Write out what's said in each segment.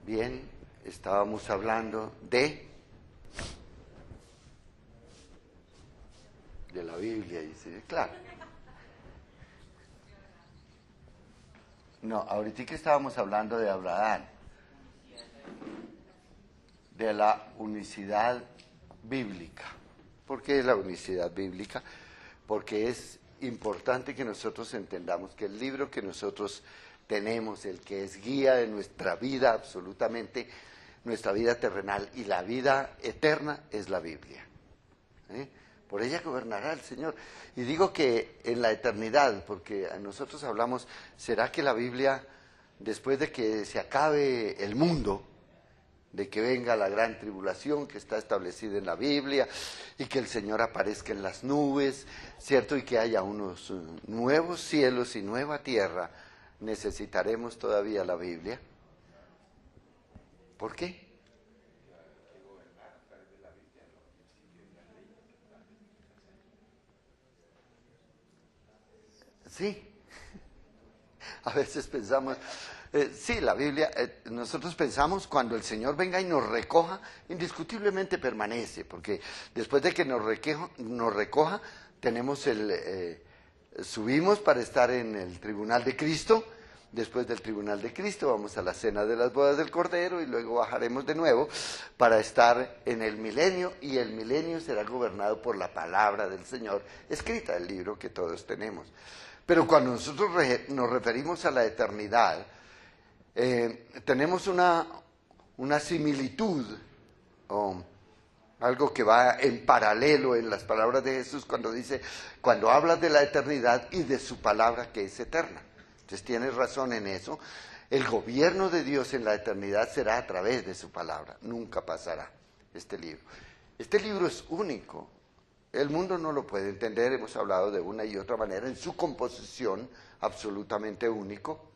Bien, estábamos hablando de la Biblia, dice, claro. No, ahorita que estábamos hablando de Abraham, de la unicidad bíblica. ¿Por qué la unicidad bíblica? Porque es importante que nosotros entendamos que el libro que nosotros tenemos, el que es guía de nuestra vida, absolutamente, nuestra vida terrenal y la vida eterna, es la Biblia. Por ella gobernará el Señor. Y digo que en la eternidad, porque nosotros hablamos, ¿será que la Biblia, después de que se acabe el mundo, de que venga la gran tribulación que está establecida en la Biblia, y que el Señor aparezca en las nubes, ¿cierto? Y que haya unos nuevos cielos y nueva tierra, necesitaremos todavía la Biblia? ¿Por qué? Sí, a veces pensamos, sí, la Biblia, nosotros pensamos cuando el Señor venga y nos recoja, indiscutiblemente permanece, porque después de que nos recoja, tenemos subimos para estar en el tribunal de Cristo. Después del tribunal de Cristo vamos a la cena de las bodas del Cordero y luego bajaremos de nuevo para estar en el milenio, y el milenio será gobernado por la palabra del Señor, escrita en el libro que todos tenemos. Pero cuando nosotros nos referimos a la eternidad, tenemos una similitud, o algo que va en paralelo en las palabras de Jesús cuando habla de la eternidad y de su palabra que es eterna. Entonces tienes razón en eso. El gobierno de Dios en la eternidad será a través de su palabra, nunca pasará este libro. Este libro es único. El mundo no lo puede entender, hemos hablado de una y otra manera, en su composición absolutamente único.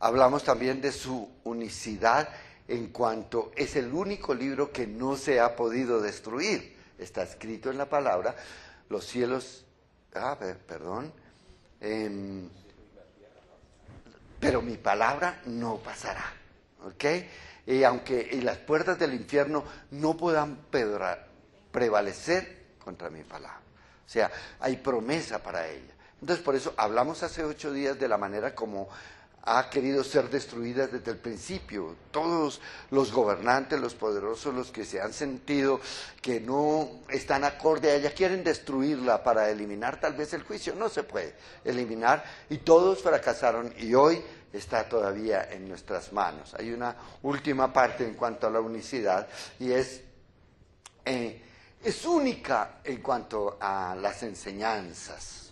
Hablamos también de su unicidad en cuanto es el único libro que no se ha podido destruir. Está escrito en la palabra, los cielos, pero mi palabra no pasará, ¿ok? Y las puertas del infierno no puedan prevalecer contra mi palabra. O sea, hay promesa para ella. Entonces, por eso hablamos hace 8 días de la manera como ha querido ser destruida desde el principio. Todos los gobernantes, los poderosos, los que se han sentido que no están acorde a ella, quieren destruirla para eliminar tal vez el juicio. No se puede eliminar, y todos fracasaron, y hoy está todavía en nuestras manos. Hay una última parte en cuanto a la unicidad, y es única en cuanto a las enseñanzas.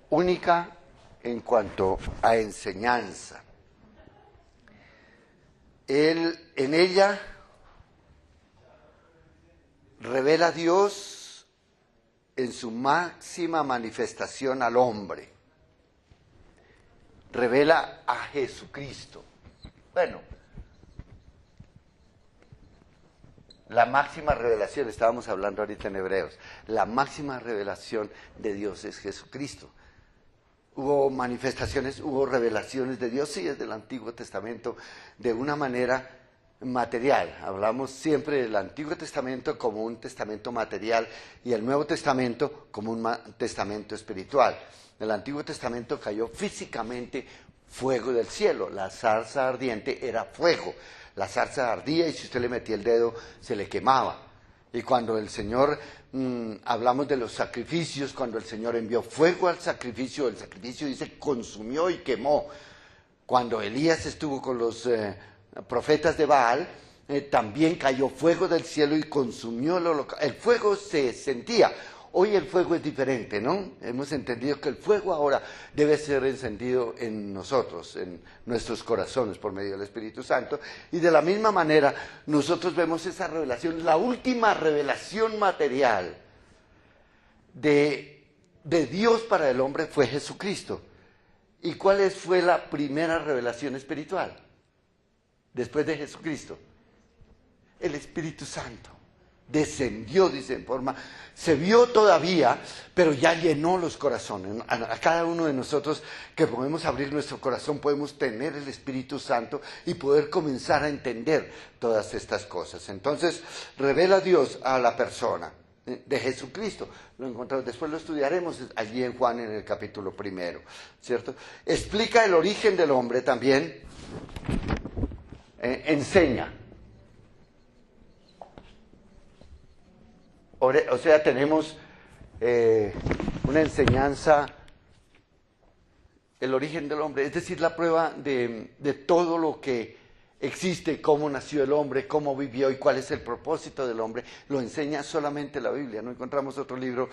Única en cuanto a enseñanza. En ella revela a Dios en su máxima manifestación al hombre. Revela a Jesucristo. Bueno, la máxima revelación, estábamos hablando ahorita en Hebreos, la máxima revelación de Dios es Jesucristo. Hubo manifestaciones, hubo revelaciones de Dios, sí, desde el Antiguo Testamento, de una manera material. Hablamos siempre del Antiguo Testamento como un testamento material y el Nuevo Testamento como un testamento espiritual. En el Antiguo Testamento cayó físicamente fuego del cielo. La zarza ardiente era fuego. La zarza ardía y si usted le metía el dedo se le quemaba. Y cuando el Señor, hablamos de los sacrificios, cuando el Señor envió fuego al sacrificio, el sacrificio dice consumió y quemó. Cuando Elías estuvo con los profetas de Baal, también cayó fuego del cielo y consumió el fuego se sentía. Hoy el fuego es diferente, ¿no? Hemos entendido que el fuego ahora debe ser encendido en nosotros, en nuestros corazones por medio del Espíritu Santo. Y de la misma manera nosotros vemos esa revelación, la última revelación material de Dios para el hombre fue Jesucristo. ¿Y cuál fue la primera revelación espiritual? después de Jesucristo? El Espíritu Santo. Descendió, dice, en forma, se vio todavía, pero ya llenó los corazones. A cada uno de nosotros que podemos abrir nuestro corazón, podemos tener el Espíritu Santo y poder comenzar a entender todas estas cosas. Entonces, revela Dios a la persona de Jesucristo. Lo encontramos, después lo estudiaremos allí en Juan en el capítulo 1, ¿cierto? Explica el origen del hombre también, enseña. O sea, tenemos una enseñanza, el origen del hombre, es decir, la prueba de todo lo que existe, cómo nació el hombre, cómo vivió y cuál es el propósito del hombre, lo enseña solamente la Biblia, no encontramos otro libro.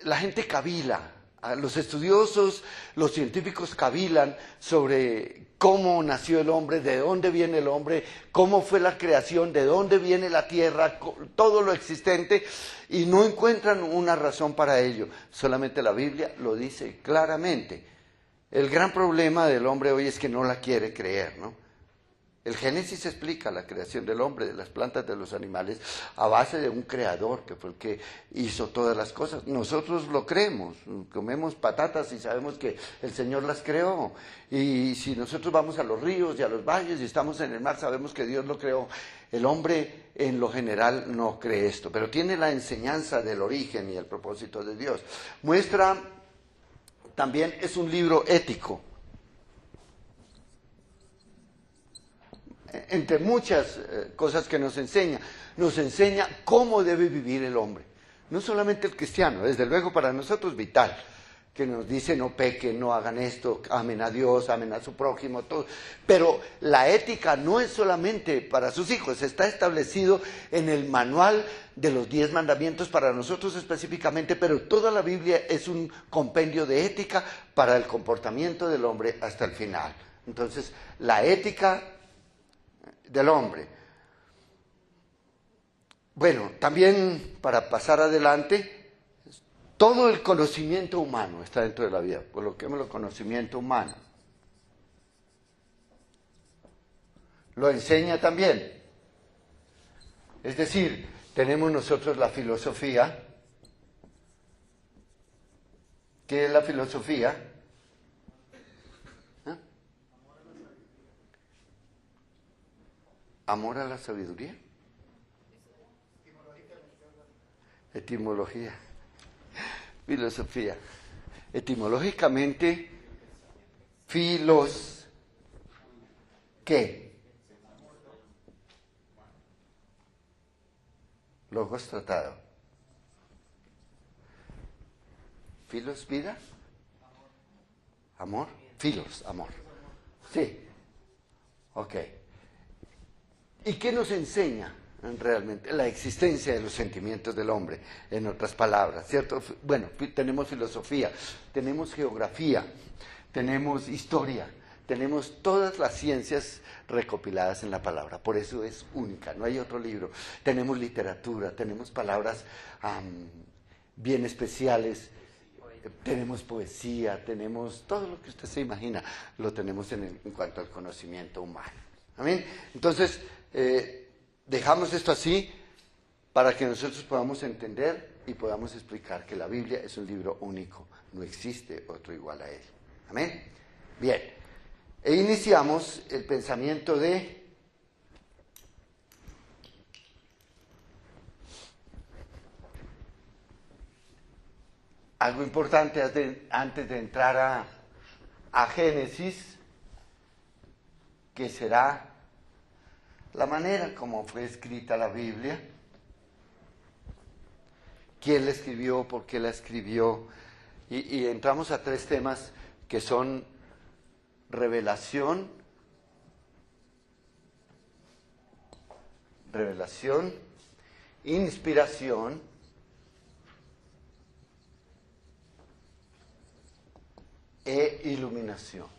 La gente cavila, los estudiosos, los científicos cavilan sobre cómo nació el hombre, de dónde viene el hombre, cómo fue la creación, de dónde viene la tierra, todo lo existente, y no encuentran una razón para ello. Solamente la Biblia lo dice claramente. El gran problema del hombre hoy es que no la quiere creer, ¿no? El Génesis explica la creación del hombre, de las plantas, de los animales, a base de un creador que fue el que hizo todas las cosas. Nosotros lo creemos, comemos patatas y sabemos que el Señor las creó. Y si nosotros vamos a los ríos y a los valles y estamos en el mar, sabemos que Dios lo creó. El hombre en lo general no cree esto, pero tiene la enseñanza del origen y el propósito de Dios. Muestra, también es un libro ético. Entre muchas cosas que nos enseña cómo debe vivir el hombre. No solamente el cristiano, desde luego para nosotros vital, que nos dice no pequen, no hagan esto, amen a Dios, amen a su prójimo, todo. Pero la ética no es solamente para sus hijos, está establecido en el manual de los 10 mandamientos para nosotros específicamente, pero toda la Biblia es un compendio de ética para el comportamiento del hombre hasta el final. Entonces, la ética del hombre. Bueno, también para pasar adelante, todo el conocimiento humano está dentro de la vida. Coloquémoslo, conocimiento humano. Lo enseña también. Es decir, tenemos nosotros la filosofía. ¿Qué es la filosofía? Amor a la sabiduría. Etimología. Filosofía. Etimológicamente, filos, ¿qué? Logos tratado. Filos, vida. Amor. Filos, amor. Sí. Ok. ¿Y qué nos enseña realmente? La existencia de los sentimientos del hombre, en otras palabras, ¿cierto? Bueno, tenemos filosofía, tenemos geografía, tenemos historia, tenemos todas las ciencias recopiladas en la palabra, por eso es única, no hay otro libro. Tenemos literatura, tenemos palabras bien especiales, tenemos poesía, tenemos todo lo que usted se imagina, lo tenemos en cuanto al conocimiento humano. ¿Amén? Entonces, dejamos esto así para que nosotros podamos entender y podamos explicar que la Biblia es un libro único, no existe otro igual a él. ¿Amén? Bien, e iniciamos el pensamiento de algo importante antes de entrar a Génesis, que será la manera como fue escrita la Biblia, quién la escribió, por qué la escribió, y entramos a 3 temas que son revelación, inspiración e iluminación.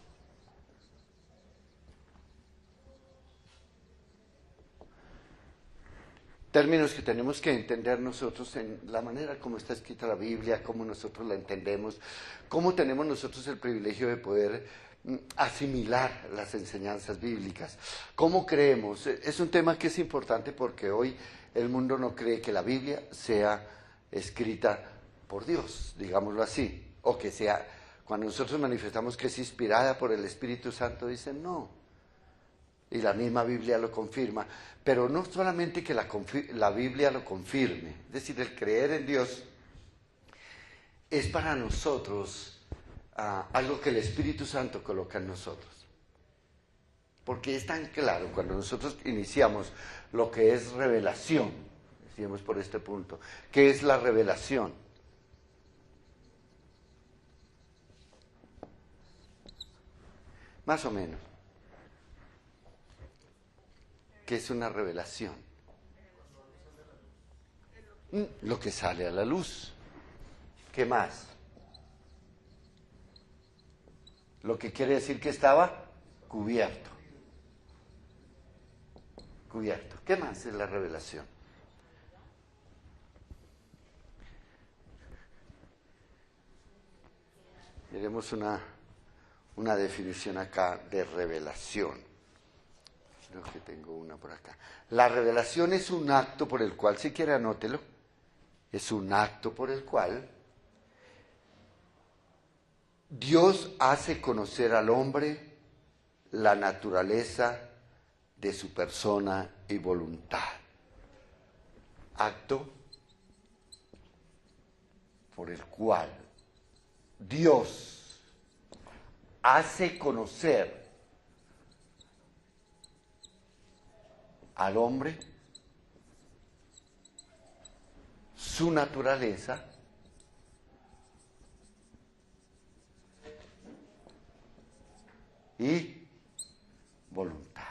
Términos que tenemos que entender nosotros en la manera como está escrita la Biblia, cómo nosotros la entendemos, cómo tenemos nosotros el privilegio de poder asimilar las enseñanzas bíblicas. ¿Cómo creemos? Es un tema que es importante porque hoy el mundo no cree que la Biblia sea escrita por Dios, digámoslo así, o que sea, cuando nosotros manifestamos que es inspirada por el Espíritu Santo, dicen no. Y la misma Biblia lo confirma, pero no solamente que la Biblia lo confirme, es decir, el creer en Dios es para nosotros algo que el Espíritu Santo coloca en nosotros. Porque es tan claro cuando nosotros iniciamos lo que es revelación, decíamos por este punto, ¿qué es la revelación? Más o menos. ¿Qué es una revelación? Lo que sale a la luz. ¿Qué más? Lo que quiere decir que estaba cubierto. Cubierto. ¿Qué más es la revelación? Miremos una definición acá de revelación. Creo que tengo una por acá. La revelación es un acto por el cual, si quiere anótelo, es un acto por el cual Dios hace conocer al hombre la naturaleza de su persona y voluntad. Acto por el cual Dios hace conocer al hombre su naturaleza y voluntad.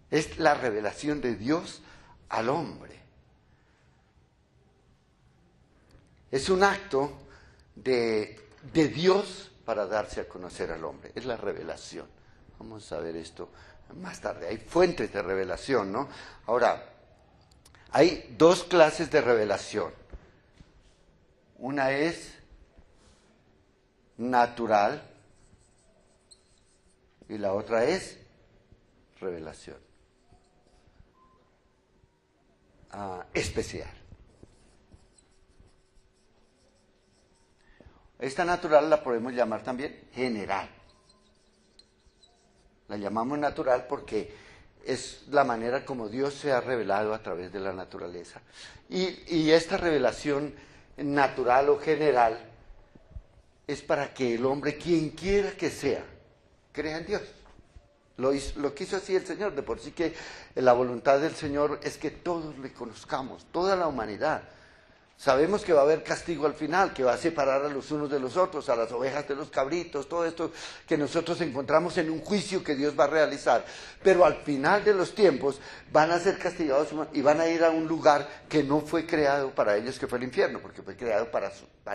Es la revelación de Dios al hombre. Es un acto de Dios para darse a conocer al hombre. Es la revelación. Vamos a ver esto más tarde. Hay fuentes de revelación, ¿no? Ahora, hay dos clases de revelación. Una es natural y la otra es revelación. Especial. Esta natural la podemos llamar también general. La llamamos natural porque es la manera como Dios se ha revelado a través de la naturaleza. Y esta revelación natural o general es para que el hombre, quien quiera que sea, crea en Dios. Lo quiso así el Señor, de por sí que la voluntad del Señor es que todos le conozcamos, toda la humanidad. Sabemos que va a haber castigo al final, que va a separar a los unos de los otros, a las ovejas de los cabritos, todo esto que nosotros encontramos en un juicio que Dios va a realizar. Pero al final de los tiempos van a ser castigados y van a ir a un lugar que no fue creado para ellos, que fue el infierno, porque fue creado para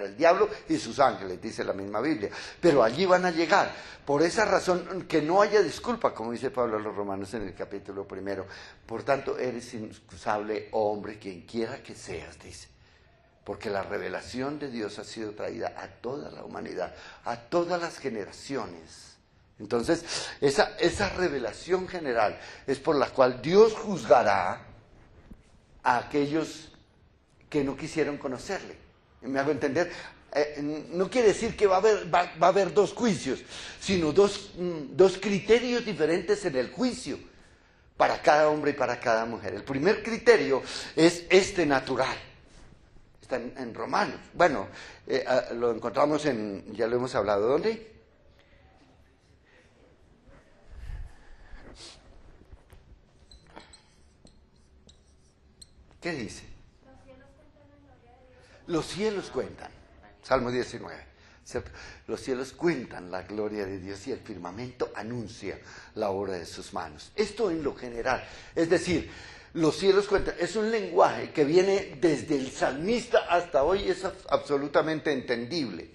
el diablo y sus ángeles, dice la misma Biblia. Pero allí van a llegar. Por esa razón, que no haya disculpa, como dice Pablo a los Romanos en el capítulo 1. Por tanto, eres inexcusable, oh hombre, quien quiera que seas, dice. Porque la revelación de Dios ha sido traída a toda la humanidad, a todas las generaciones. Entonces, esa revelación general es por la cual Dios juzgará a aquellos que no quisieron conocerle. ¿Me hago entender? No quiere decir que va a haber dos juicios, sino dos criterios diferentes en el juicio para cada hombre y para cada mujer. El primer criterio es este natural. Está en Romanos. Bueno, lo encontramos ya lo hemos hablado, ¿dónde? ¿Qué dice? Los cielos cuentan. Salmo 19, ¿cierto? Los cielos cuentan la gloria de Dios y el firmamento anuncia la obra de sus manos. Esto en lo general. Es decir, los cielos cuentan, es un lenguaje que viene desde el salmista hasta hoy, es absolutamente entendible.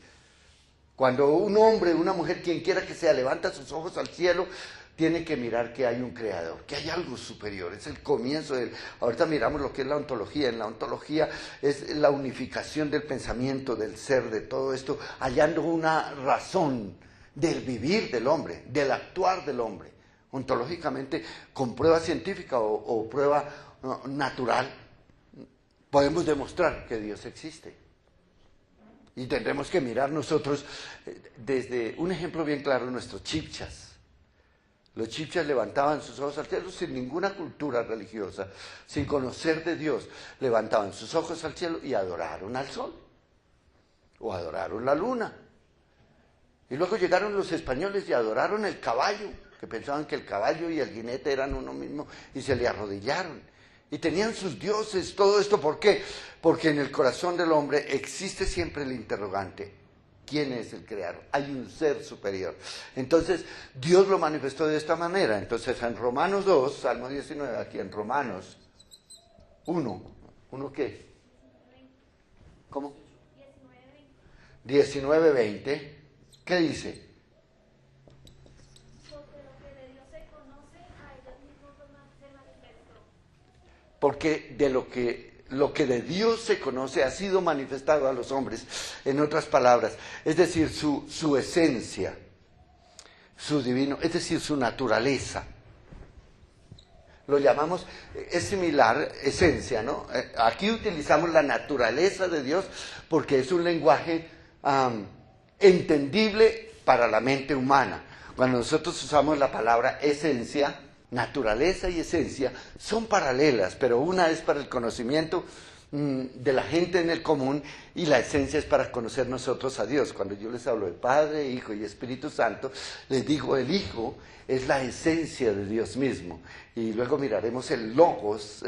Cuando un hombre, una mujer, quien quiera que sea, levanta sus ojos al cielo, tiene que mirar que hay un creador, que hay algo superior, es el comienzo del... Ahorita miramos lo que es la ontología. En la ontología es la unificación del pensamiento, del ser, de todo esto, hallando una razón del vivir del hombre, del actuar del hombre. Ontológicamente, con prueba científica o prueba natural, podemos demostrar que Dios existe. Y tendremos que mirar nosotros desde un ejemplo bien claro, nuestros chibchas. Los chibchas levantaban sus ojos al cielo sin ninguna cultura religiosa, sin conocer de Dios. Levantaban sus ojos al cielo y adoraron al sol, o adoraron la luna. Y luego llegaron los españoles y adoraron el caballo, que pensaban que el caballo y el jinete eran uno mismo, y se le arrodillaron. Y tenían sus dioses, todo esto, ¿por qué? Porque en el corazón del hombre existe siempre el interrogante: ¿quién es el creador? Hay un ser superior. Entonces, Dios lo manifestó de esta manera. Entonces, en Romanos 2, Salmo 19, aquí en Romanos 1, ¿1 qué? ¿Cómo? 19:20, ¿qué dice? Porque de lo que de Dios se conoce ha sido manifestado a los hombres, en otras palabras, es decir, su esencia, su divino, es decir, su naturaleza. Lo llamamos, es similar, esencia, ¿no? Aquí utilizamos la naturaleza de Dios porque es un lenguaje entendible para la mente humana. Cuando nosotros usamos la palabra esencia, naturaleza y esencia son paralelas, pero una es para el conocimiento de la gente en el común y la esencia es para conocer nosotros a Dios. Cuando yo les hablo de Padre, Hijo y Espíritu Santo, les digo el Hijo es la esencia de Dios mismo. Y luego miraremos el Logos,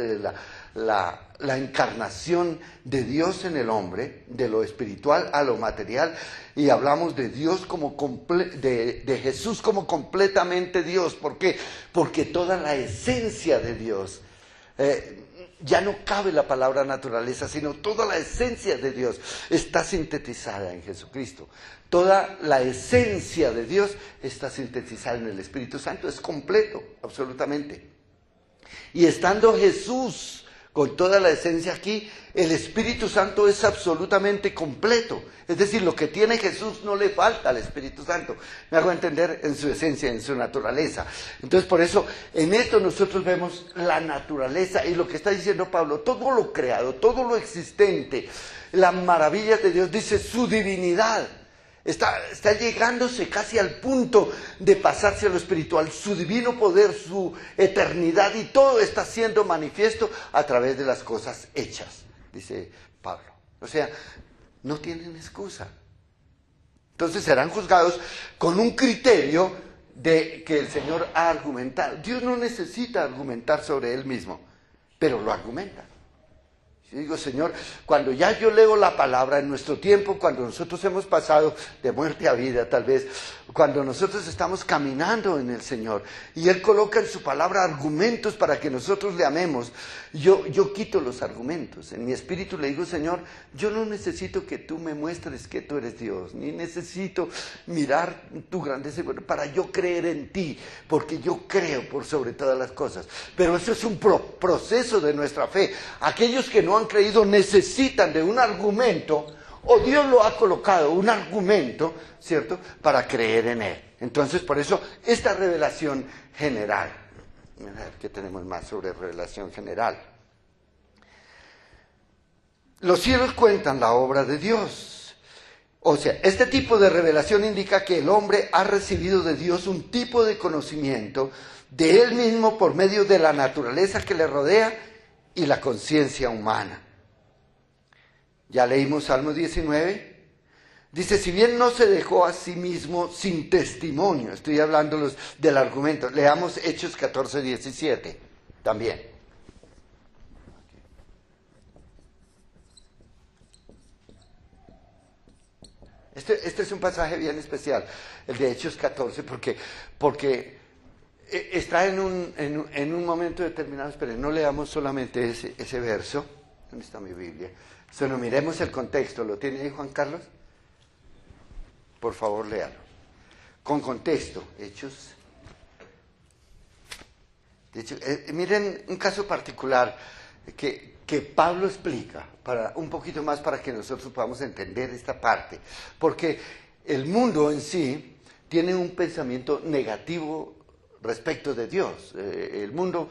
la encarnación de Dios en el hombre, de lo espiritual a lo material, y hablamos de Dios como de Jesús como completamente Dios. ¿Por qué? Porque toda la esencia de Dios, ya no cabe la palabra naturaleza, sino toda la esencia de Dios está sintetizada en Jesucristo. Toda la esencia de Dios está sintetizada en el Espíritu Santo, es completo, absolutamente. Y estando Jesús con toda la esencia aquí, el Espíritu Santo es absolutamente completo. Es decir, lo que tiene Jesús no le falta al Espíritu Santo. Me hago entender, en su esencia, en su naturaleza. Entonces, por eso, en esto nosotros vemos la naturaleza y lo que está diciendo Pablo, todo lo creado, todo lo existente, las maravillas de Dios, dice su divinidad. Está llegándose casi al punto de pasarse a lo espiritual, su divino poder, su eternidad, y todo está siendo manifiesto a través de las cosas hechas, dice Pablo. O sea, no tienen excusa. Entonces serán juzgados con un criterio de que el Señor ha argumentado. Dios no necesita argumentar sobre Él mismo, pero lo argumenta. Yo digo, Señor, cuando ya yo leo la palabra en nuestro tiempo, cuando nosotros hemos pasado de muerte a vida tal vez, cuando nosotros estamos caminando en el Señor y Él coloca en su palabra argumentos para que nosotros le amemos, yo quito los argumentos. En mi espíritu le digo, Señor, yo no necesito que tú me muestres que tú eres Dios, ni necesito mirar tu grandeza para yo creer en ti, porque yo creo por sobre todas las cosas. Pero eso es un proceso de nuestra fe. Aquellos que no han creído necesitan de un argumento, o Dios lo ha colocado, un argumento, ¿cierto?, para creer en Él. Entonces, por eso, esta revelación general. A ver qué tenemos más sobre revelación general. Los cielos cuentan la obra de Dios. O sea, este tipo de revelación indica que el hombre ha recibido de Dios un tipo de conocimiento de él mismo por medio de la naturaleza que le rodea y la conciencia humana. Ya leímos Salmo 19. Dice, si bien no se dejó a sí mismo sin testimonio, estoy hablando del argumento. Leamos Hechos 14:17 también. Este es un pasaje bien especial, el de Hechos 14, porque está en un momento determinado. Esperen, no leamos solamente ese verso. ¿Dónde está mi Biblia? Solo miremos el contexto. ¿Lo tiene ahí, Juan Carlos? Por favor, léalo. Con contexto, Hechos De hecho, miren un caso particular que Pablo explica, para un poquito más para que nosotros podamos entender esta parte. Porque el mundo en sí tiene un pensamiento negativo respecto de Dios. El mundo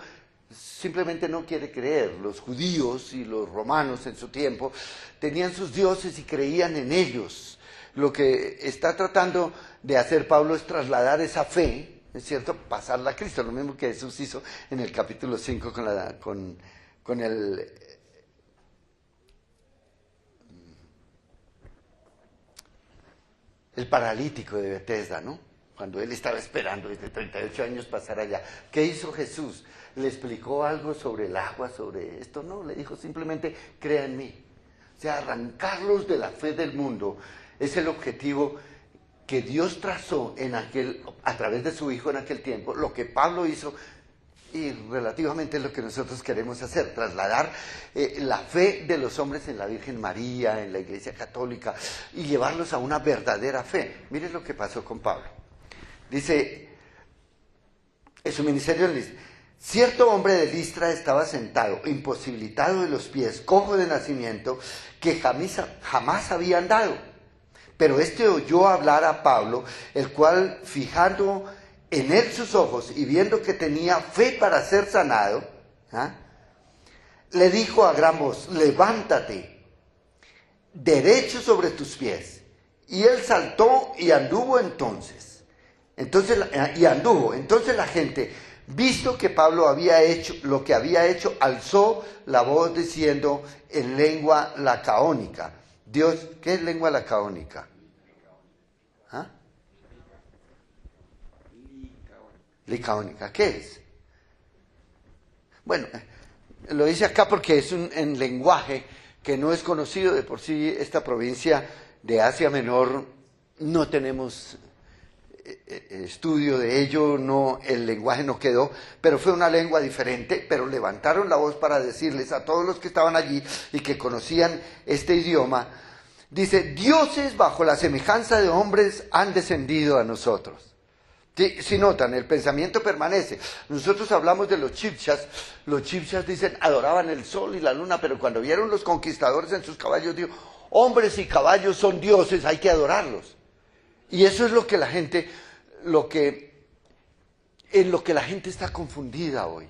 simplemente no quiere creer. Los judíos y los romanos en su tiempo tenían sus dioses y creían en ellos. Lo que está tratando de hacer Pablo es trasladar esa fe, ¿es cierto?, pasarla a Cristo, lo mismo que Jesús hizo en el capítulo 5 con el paralítico de Betesda, ¿no? Cuando él estaba esperando desde 38 años pasar allá. ¿Qué hizo Jesús? ¿Le explicó algo sobre el agua, sobre esto? No, le dijo simplemente, crea en mí. O sea, arrancarlos de la fe del mundo es el objetivo que Dios trazó a través de su Hijo en aquel tiempo, lo que Pablo hizo, y relativamente es lo que nosotros queremos hacer, trasladar la fe de los hombres en la Virgen María, en la Iglesia Católica, y llevarlos a una verdadera fe. Miren lo que pasó con Pablo. Dice, en su ministerio dice, cierto hombre de Listra estaba sentado, imposibilitado de los pies, cojo de nacimiento, que jamás había andado. Pero este oyó hablar a Pablo, el cual, fijando en él sus ojos y viendo que tenía fe para ser sanado, le dijo a gran voz, levántate, derecho sobre tus pies. Y él saltó y anduvo entonces. Entonces la gente, visto que Pablo había hecho lo que había hecho, alzó la voz diciendo en lengua lacaónica. Dios, ¿qué es lengua lacaónica? ¿Ah? Licaónica, ¿qué es? Bueno, lo dice acá porque es en lenguaje que no es conocido de por sí. Esta provincia de Asia Menor no tenemos estudio de ello, no, el lenguaje no quedó, pero fue una lengua diferente, pero levantaron la voz para decirles a todos los que estaban allí y que conocían este idioma, dice, dioses bajo la semejanza de hombres han descendido a nosotros. Si notan, el pensamiento permanece. Nosotros hablamos de los chibchas dicen, adoraban el sol y la luna, pero cuando vieron los conquistadores en sus caballos, dijo, hombres y caballos son dioses, hay que adorarlos. Y eso es lo que la gente, en lo que la gente está confundida hoy.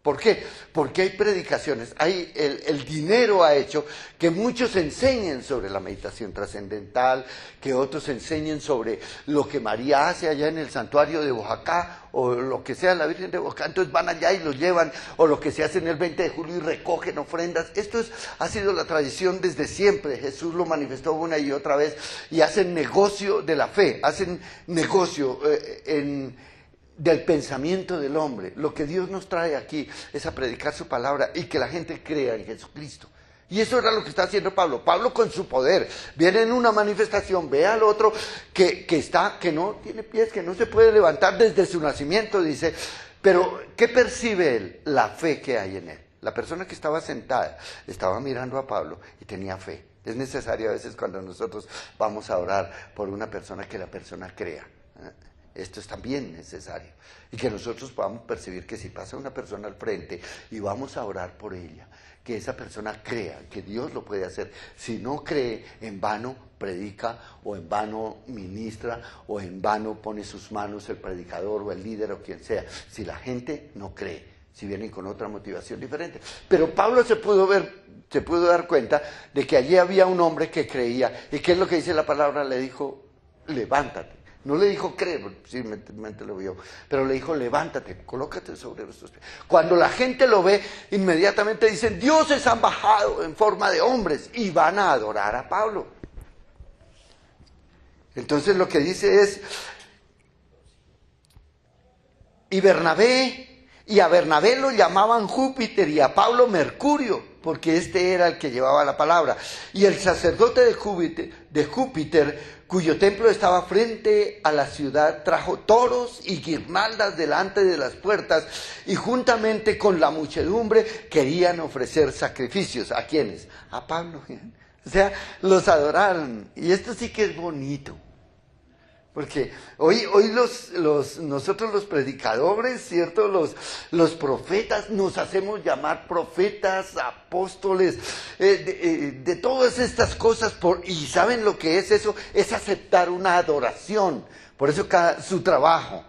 ¿Por qué? Porque hay predicaciones, el dinero ha hecho que muchos enseñen sobre la meditación trascendental, que otros enseñen sobre lo que María hace allá en el santuario de Oaxaca, o lo que sea la Virgen de Oaxaca, entonces van allá y los llevan, o lo que se hace en el 20 de julio y recogen ofrendas. Esto ha sido la tradición desde siempre, Jesús lo manifestó una y otra vez, y hacen negocio de la fe, hacen negocio del pensamiento del hombre. Lo que Dios nos trae aquí es a predicar su palabra y que la gente crea en Jesucristo. Y eso era lo que está haciendo Pablo. Pablo con su poder viene en una manifestación, ve al otro que no tiene pies, que no se puede levantar desde su nacimiento, dice, pero ¿qué percibe él? La fe que hay en él. La persona que estaba sentada estaba mirando a Pablo y tenía fe. Es necesario a veces cuando nosotros vamos a orar por una persona que la persona crea. Esto es también necesario. Y que nosotros podamos percibir que si pasa una persona al frente y vamos a orar por ella, que esa persona crea que Dios lo puede hacer. Si no cree, en vano predica, o en vano ministra, o en vano pone sus manos el predicador o el líder o quien sea. Si la gente no cree, si vienen con otra motivación diferente. Pero Pablo se pudo dar cuenta de que allí había un hombre que creía. ¿Y qué es lo que dice la palabra? Le dijo, levántate. No le dijo cree, simplemente lo vio, pero le dijo levántate, colócate sobre nuestros pies. Cuando la gente lo ve, inmediatamente dicen, dioses han bajado en forma de hombres y van a adorar a Pablo. Entonces lo que dice es, y a Bernabé lo llamaban Júpiter y a Pablo Mercurio, porque este era el que llevaba la palabra. Y el sacerdote de Júpiter, cuyo templo estaba frente a la ciudad, trajo toros y guirnaldas delante de las puertas, y juntamente con la muchedumbre querían ofrecer sacrificios. ¿A quiénes? A Pablo. O sea, los adoraron. Y esto sí que es bonito. Porque hoy nosotros los predicadores, ¿cierto? Los profetas, nos hacemos llamar profetas, apóstoles, de todas estas cosas. ¿Y saben lo que es eso? Es aceptar una adoración. Por eso su trabajo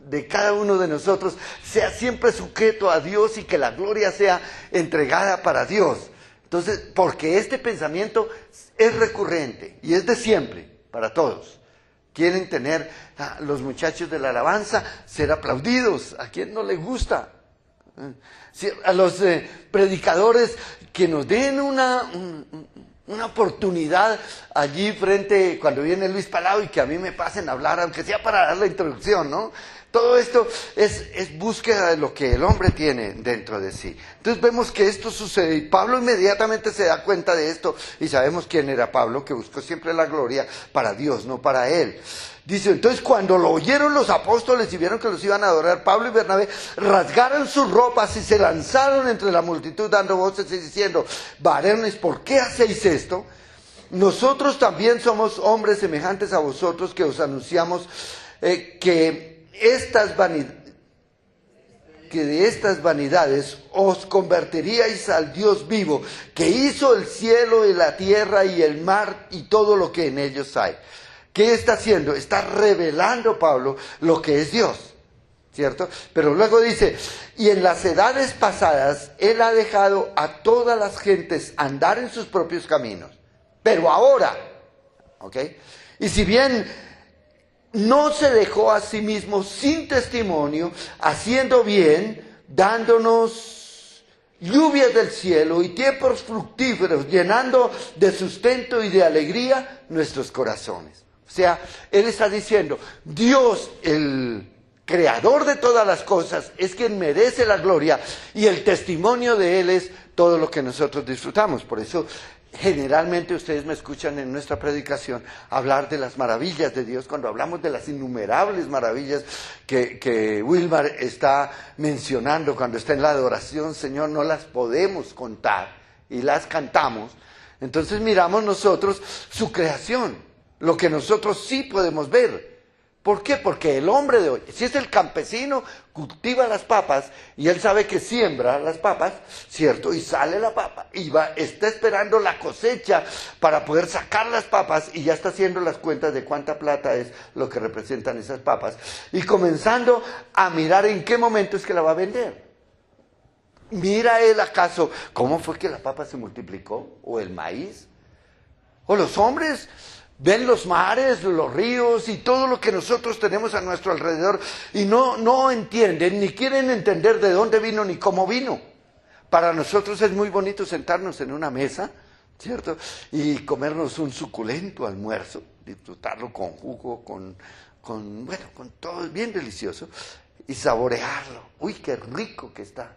de cada uno de nosotros sea siempre sujeto a Dios y que la gloria sea entregada para Dios. Entonces, porque este pensamiento es recurrente y es de siempre, para todos. Quieren tener a los muchachos de la alabanza ser aplaudidos. ¿A quién no le gusta? A los predicadores que nos den una oportunidad allí frente, cuando viene Luis Palau, y que a mí me pasen a hablar, aunque sea para dar la introducción, ¿no? Todo esto es búsqueda de lo que el hombre tiene dentro de sí. Entonces vemos que esto sucede y Pablo inmediatamente se da cuenta de esto y sabemos quién era Pablo, que buscó siempre la gloria para Dios, no para él. Dice, entonces cuando lo oyeron los apóstoles y vieron que los iban a adorar, Pablo y Bernabé rasgaron sus ropas y se lanzaron entre la multitud dando voces y diciendo, varones, ¿por qué hacéis esto? Nosotros también somos hombres semejantes a vosotros que os anunciamos que de estas vanidades os convertiríais al Dios vivo, que hizo el cielo y la tierra y el mar y todo lo que en ellos hay. ¿Qué está haciendo? Está revelando Pablo lo que es Dios, ¿cierto? Pero luego dice, y en las edades pasadas él ha dejado a todas las gentes andar en sus propios caminos. Pero ahora, ¿ok? Y si bien no se dejó a sí mismo sin testimonio, haciendo bien, dándonos lluvias del cielo y tiempos fructíferos, llenando de sustento y de alegría nuestros corazones. O sea, él está diciendo, Dios, el creador de todas las cosas, es quien merece la gloria y el testimonio de él es todo lo que nosotros disfrutamos. Por eso, generalmente ustedes me escuchan en nuestra predicación hablar de las maravillas de Dios, cuando hablamos de las innumerables maravillas que Wilmar está mencionando cuando está en la adoración, Señor, no las podemos contar y las cantamos. Entonces miramos nosotros su creación, lo que nosotros sí podemos ver. ¿Por qué? Porque el hombre de hoy, si es el campesino, cultiva las papas y él sabe que siembra las papas, ¿cierto? Y sale la papa y está esperando la cosecha para poder sacar las papas y ya está haciendo las cuentas de cuánta plata es lo que representan esas papas y comenzando a mirar en qué momento es que la va a vender. ¿Mira él acaso cómo fue que la papa se multiplicó? ¿O el maíz? ¿O los hombres? Ven los mares, los ríos y todo lo que nosotros tenemos a nuestro alrededor y no entienden ni quieren entender de dónde vino ni cómo vino. Para nosotros es muy bonito sentarnos en una mesa, ¿cierto? Y comernos un suculento almuerzo, disfrutarlo con jugo, con todo, bien delicioso, y saborearlo. ¡Uy, qué rico que está!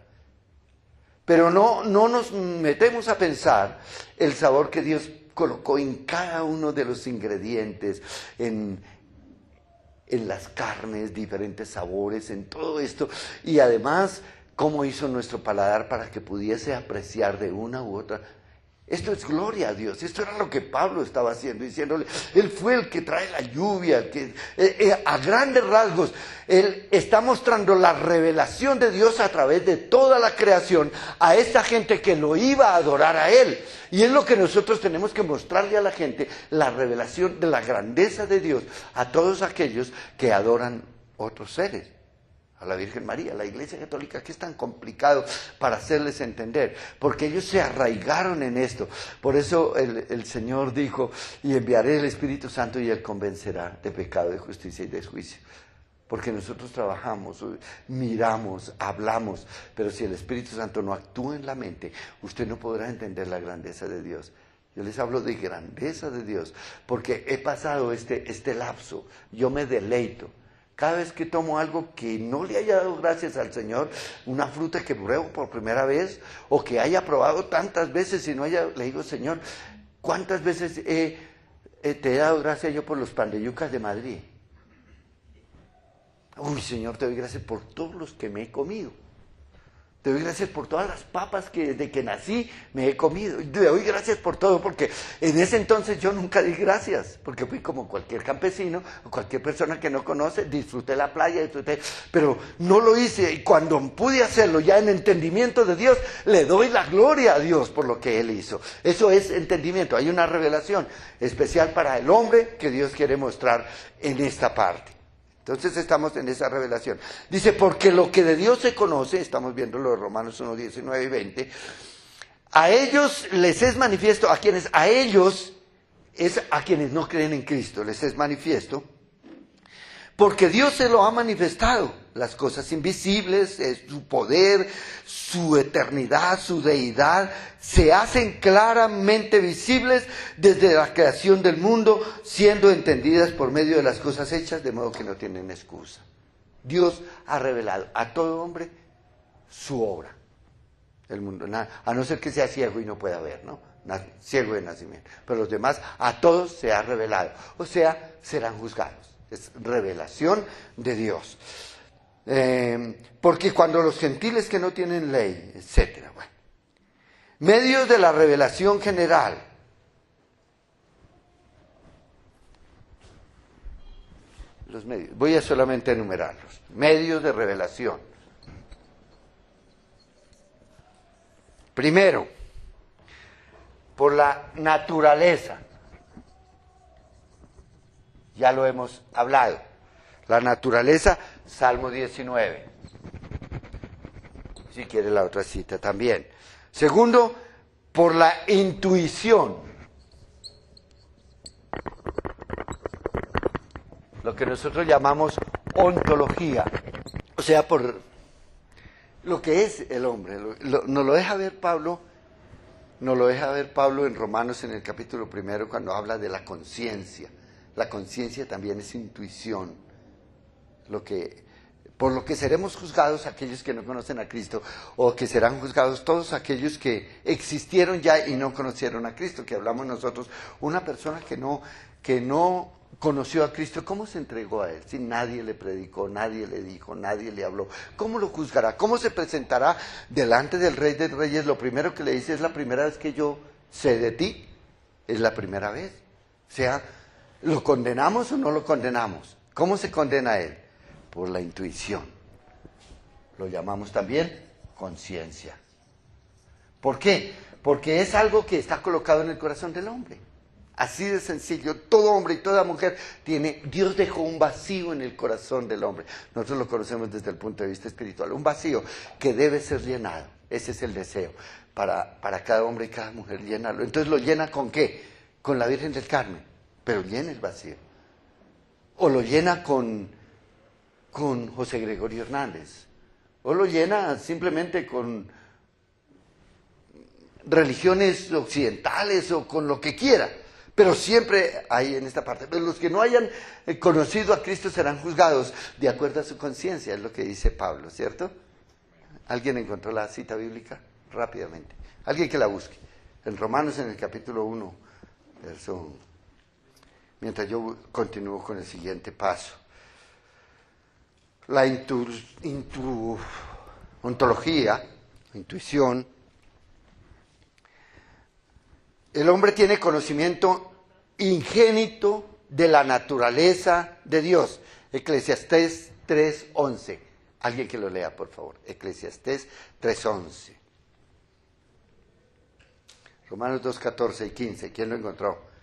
Pero no nos metemos a pensar el sabor que Dios colocó en cada uno de los ingredientes, en las carnes, diferentes sabores, en todo esto. Y además, cómo hizo nuestro paladar para que pudiese apreciar de una u otra. Esto es gloria a Dios. Esto era lo que Pablo estaba haciendo, diciéndole, Él fue el que trae la lluvia, el que, a grandes rasgos, Él está mostrando la revelación de Dios a través de toda la creación a esta gente que lo iba a adorar a Él. Y es lo que nosotros tenemos que mostrarle a la gente, la revelación de la grandeza de Dios a todos aquellos que adoran otros seres. A la Virgen María, a la Iglesia Católica, que es tan complicado para hacerles entender, porque ellos se arraigaron en esto. Por eso el Señor dijo, y enviaré el Espíritu Santo y Él convencerá de pecado, de justicia y de juicio. Porque nosotros trabajamos, miramos, hablamos, pero si el Espíritu Santo no actúa en la mente, usted no podrá entender la grandeza de Dios. Yo les hablo de grandeza de Dios, porque he pasado este lapso, yo me deleito. Cada vez que tomo algo que no le haya dado gracias al Señor, una fruta que pruebo por primera vez, o que haya probado tantas veces y no haya, le digo, Señor, ¿cuántas veces te he dado gracias yo por los pan de yucas de Madrid? Uy, Señor, te doy gracias por todos los que me he comido. Te doy gracias por todas las papas que desde que nací me he comido. Te doy gracias por todo, porque en ese entonces yo nunca di gracias, porque fui como cualquier campesino o cualquier persona que no conoce, disfruté la playa, pero no lo hice. Y cuando pude hacerlo ya en entendimiento de Dios, le doy la gloria a Dios por lo que Él hizo. Eso es entendimiento. Hay una revelación especial para el hombre que Dios quiere mostrar en esta parte. Entonces estamos en esa revelación. Dice, porque lo que de Dios se conoce, estamos viendo lo de Romanos 1, 19 y 20, a ellos les es manifiesto, a ellos es a quienes no creen en Cristo, les es manifiesto, porque Dios se lo ha manifestado, las cosas invisibles, su poder, su eternidad, su deidad, se hacen claramente visibles desde la creación del mundo, siendo entendidas por medio de las cosas hechas, de modo que no tienen excusa. Dios ha revelado a todo hombre su obra. El mundo, a no ser que sea ciego y no pueda ver, ¿no? Ciego de nacimiento. Pero los demás, a todos se ha revelado. O sea, serán juzgados. Es revelación de Dios. Porque cuando los gentiles que no tienen ley, etcétera, bueno. Medios de la revelación general. Los medios, voy a solamente enumerarlos. Medios de revelación. Primero, por la naturaleza. Ya lo hemos hablado. La naturaleza, Salmo 19. Si quiere la otra cita también. Segundo, por la intuición. Lo que nosotros llamamos ontología. O sea, por lo que es el hombre. Nos lo deja ver Pablo en Romanos en el capítulo 1 cuando habla de la conciencia. La conciencia también es intuición. Por lo que seremos juzgados aquellos que no conocen a Cristo, o que serán juzgados todos aquellos que existieron ya y no conocieron a Cristo, que hablamos nosotros. Una persona que no conoció a Cristo, ¿cómo se entregó a Él? Si nadie le predicó, nadie le dijo, nadie le habló, ¿cómo lo juzgará? ¿Cómo se presentará delante del Rey de Reyes? Lo primero que le dice es: la primera vez que yo sé de ti, es la primera vez. O sea, ¿lo condenamos o no lo condenamos? ¿Cómo se condena a Él? Por la intuición. Lo llamamos también conciencia. ¿Por qué? Porque es algo que está colocado en el corazón del hombre. Así de sencillo. Todo hombre y toda mujer Dios dejó un vacío en el corazón del hombre. Nosotros lo conocemos desde el punto de vista espiritual. Un vacío que debe ser llenado. Ese es el deseo para cada hombre y cada mujer, llenarlo. Entonces, ¿lo llena con qué? Con la Virgen del Carmen. Pero llena el vacío. O lo llena con José Gregorio Hernández. O lo llena simplemente con religiones occidentales o con lo que quiera. Pero siempre hay en esta parte. Pero los que no hayan conocido a Cristo serán juzgados de acuerdo a su conciencia, es lo que dice Pablo, ¿cierto? ¿Alguien encontró la cita bíblica? Rápidamente. Alguien que la busque. En Romanos, en el capítulo 1, verso... Mientras yo continúo con el siguiente paso. La ontología, intuición. El hombre tiene conocimiento ingénito de la naturaleza de Dios. Eclesiastés 3:11. Alguien que lo lea, por favor. Eclesiastés 3:11. Romanos 2:14 y 15. ¿Quién lo encontró?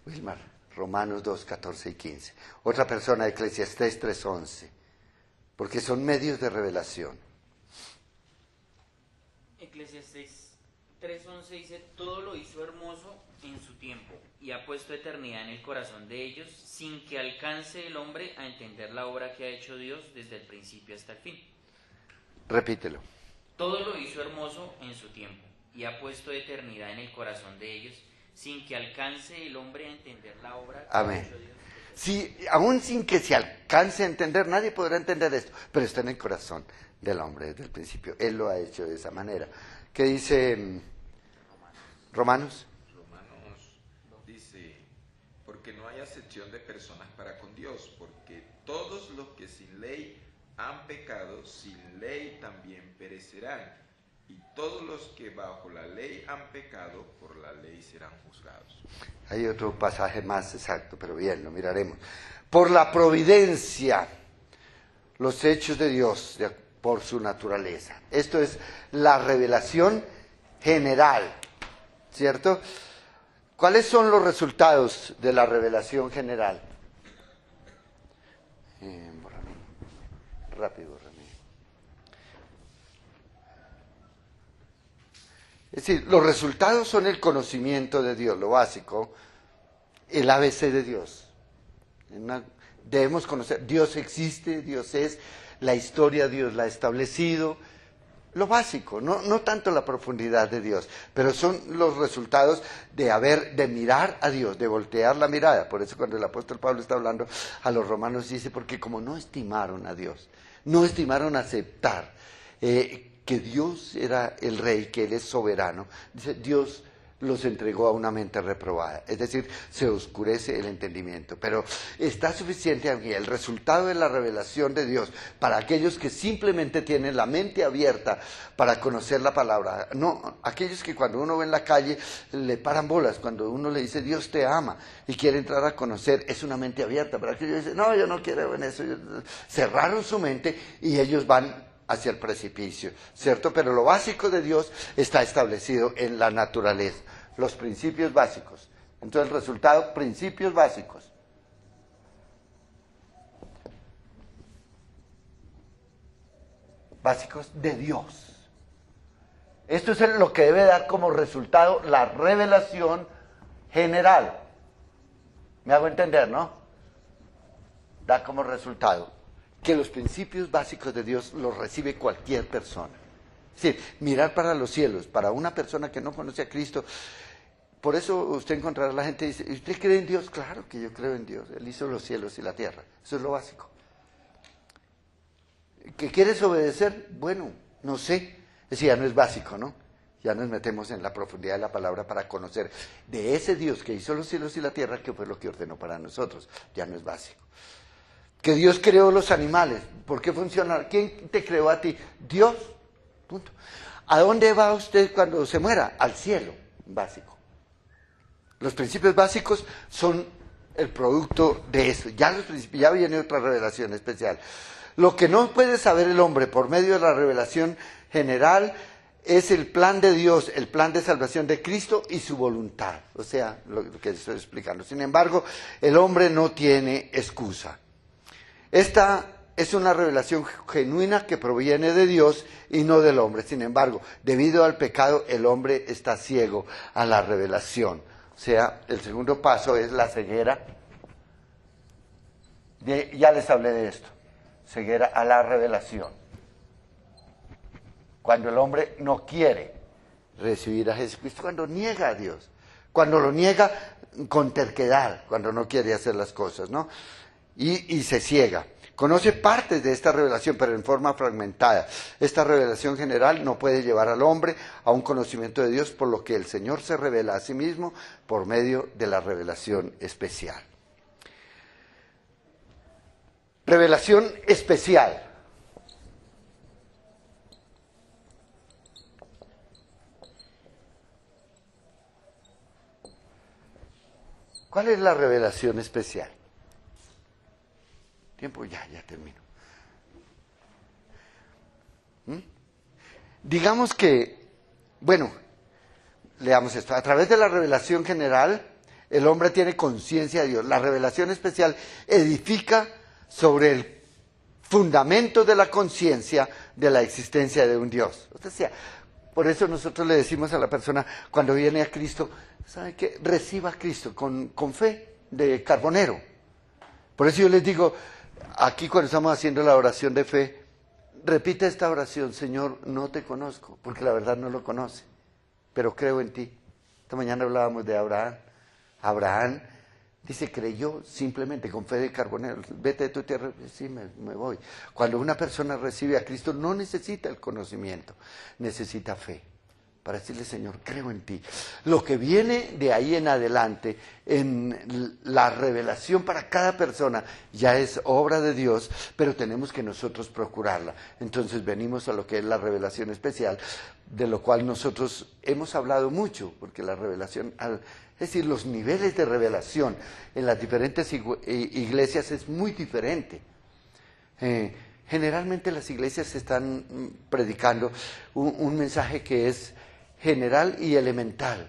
Wilmar. Romanos 2:14 y 15. Otra persona, Eclesiastés 3:11. Porque son medios de revelación. Eclesiastés 3:11 dice: todo lo hizo hermoso en su tiempo, y ha puesto eternidad en el corazón de ellos, sin que alcance el hombre a entender la obra que ha hecho Dios desde el principio hasta el fin. Repítelo. Todo lo hizo hermoso en su tiempo, y ha puesto eternidad en el corazón de ellos, sin que alcance el hombre a entender la obra que ha hecho Dios. Sí, aún sin que se alcance a entender, nadie podrá entender esto, pero está en el corazón del hombre desde el principio. Él lo ha hecho de esa manera. ¿Qué dice Romanos? Romanos dice: porque no hay acepción de personas para con Dios, porque todos los que sin ley han pecado sin ley también perecerán, y todos los que bajo la ley han pecado, por la ley serán juzgados. Hay otro pasaje más exacto, pero bien, lo miraremos. Por la providencia, los hechos de Dios, por su naturaleza. Esto es la revelación general, ¿cierto? ¿Cuáles son los resultados de la revelación general? Rápido, Ramiro. Es decir, los resultados son el conocimiento de Dios, lo básico, el ABC de Dios. Debemos conocer, Dios existe, Dios es, la historia Dios la ha establecido, lo básico, no tanto la profundidad de Dios, pero son los resultados de mirar a Dios, de voltear la mirada. Por eso cuando el apóstol Pablo está hablando a los romanos dice, porque como no estimaron a Dios, no estimaron aceptar que Dios era el rey, que Él es soberano, dice, Dios los entregó a una mente reprobada, es decir, se oscurece el entendimiento. Pero está suficiente aquí el resultado de la revelación de Dios para aquellos que simplemente tienen la mente abierta para conocer la palabra. No, aquellos que cuando uno ve en la calle le paran bolas, cuando uno le dice Dios te ama y quiere entrar a conocer, es una mente abierta. Pero aquellos dicen, no, yo no quiero en eso, cerraron su mente y ellos van hacia el precipicio, ¿cierto? Pero lo básico de Dios está establecido en la naturaleza, los principios básicos. Entonces el resultado, principios básicos. Básicos de Dios. Esto es lo que debe dar como resultado la revelación general. ¿Me hago entender, no? Da como resultado que los principios básicos de Dios los recibe cualquier persona. Es decir, mirar para los cielos, para una persona que no conoce a Cristo. Por eso usted encontrará a la gente que dice, ¿usted cree en Dios? Claro que yo creo en Dios. Él hizo los cielos y la tierra. Eso es lo básico. ¿Que quieres obedecer? Bueno, no sé. Es decir, ya no es básico, ¿no? Ya nos metemos en la profundidad de la palabra para conocer de ese Dios que hizo los cielos y la tierra, que fue lo que ordenó para nosotros. Ya no es básico. Que Dios creó los animales. ¿Por qué funciona? ¿Quién te creó a ti? Dios. Punto. ¿A dónde va usted cuando se muera? Al cielo. Básico. Los principios básicos son el producto de eso. Ya viene otra revelación especial. Lo que no puede saber el hombre por medio de la revelación general es el plan de Dios, el plan de salvación de Cristo y su voluntad. O sea, lo que estoy explicando. Sin embargo, el hombre no tiene excusa. Esta es una revelación genuina que proviene de Dios y no del hombre. Sin embargo, debido al pecado, el hombre está ciego a la revelación. O sea, el segundo paso es la ceguera. Ya les hablé de esto. Ceguera a la revelación. Cuando el hombre no quiere recibir a Jesucristo, cuando niega a Dios, cuando lo niega con terquedad, cuando no quiere hacer las cosas, ¿no? Y se ciega. Conoce partes de esta revelación, pero en forma fragmentada. Esta revelación general no puede llevar al hombre a un conocimiento de Dios, por lo que el Señor se revela a sí mismo por medio de la revelación especial. Revelación especial. ¿Cuál es la revelación especial? Tiempo, ya termino. Digamos que, bueno, leamos esto. A través de la revelación general, el hombre tiene conciencia de Dios. La revelación especial edifica sobre el fundamento de la conciencia de la existencia de un Dios. O sea, por eso nosotros le decimos a la persona cuando viene a Cristo, ¿sabe qué? Reciba a Cristo con fe de carbonero. Por eso yo les digo, aquí cuando estamos haciendo la oración de fe, repite esta oración: Señor, no te conozco, porque la verdad no lo conoce, pero creo en ti. Esta mañana hablábamos de Abraham. Abraham dice, creyó simplemente con fe de carbonero. Vete de tu tierra, sí, me voy. Cuando una persona recibe a Cristo, no necesita el conocimiento, necesita fe. para decirle, Señor, creo en ti. Lo que viene de ahí en adelante, en la revelación para cada persona, ya es obra de Dios, pero tenemos que nosotros procurarla. Entonces venimos a lo que es la revelación especial, de lo cual nosotros hemos hablado mucho, porque la revelación, es decir, los niveles de revelación en las diferentes iglesias es muy diferente. Generalmente las iglesias están predicando un mensaje que es general y elemental.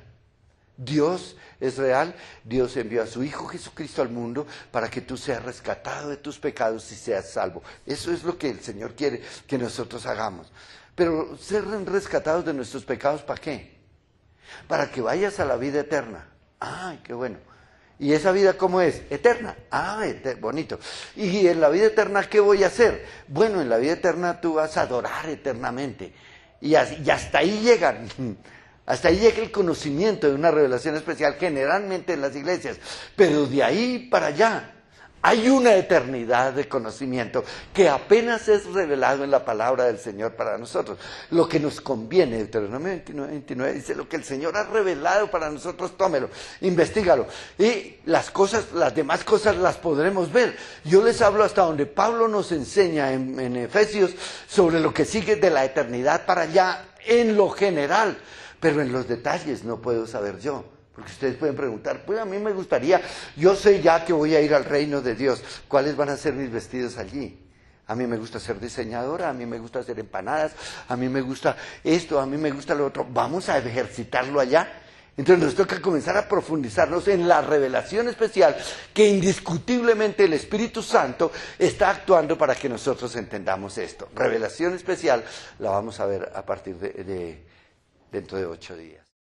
Dios es real, Dios envió a su Hijo Jesucristo al mundo para que tú seas rescatado de tus pecados y seas salvo. Eso es lo que el Señor quiere que nosotros hagamos. Pero ser rescatados de nuestros pecados, ¿para qué? Para que vayas a la vida eterna. ¡Ay, qué bueno! ¿Y esa vida cómo es? Eterna. Bonito. ¿Y en la vida eterna qué voy a hacer? Bueno, en la vida eterna tú vas a adorar eternamente. Y hasta ahí llegan. Hasta ahí llega el conocimiento de una revelación especial, generalmente en las iglesias. Pero de ahí para allá hay una eternidad de conocimiento que apenas es revelado en la palabra del Señor para nosotros. Lo que nos conviene, Deuteronomio 29 dice, lo que el Señor ha revelado para nosotros, tómelo, investígalo. Y las demás cosas las podremos ver. Yo les hablo hasta donde Pablo nos enseña en Efesios sobre lo que sigue de la eternidad para allá en lo general. Pero en los detalles no puedo saber yo. Porque ustedes pueden preguntar, pues a mí me gustaría, yo sé ya que voy a ir al reino de Dios, ¿cuáles van a ser mis vestidos allí? A mí me gusta ser diseñadora, a mí me gusta hacer empanadas, a mí me gusta esto, a mí me gusta lo otro. Vamos a ejercitarlo allá. Entonces nos toca comenzar a profundizarnos en la revelación especial que indiscutiblemente el Espíritu Santo está actuando para que nosotros entendamos esto. Revelación especial la vamos a ver a partir de dentro de 8 días.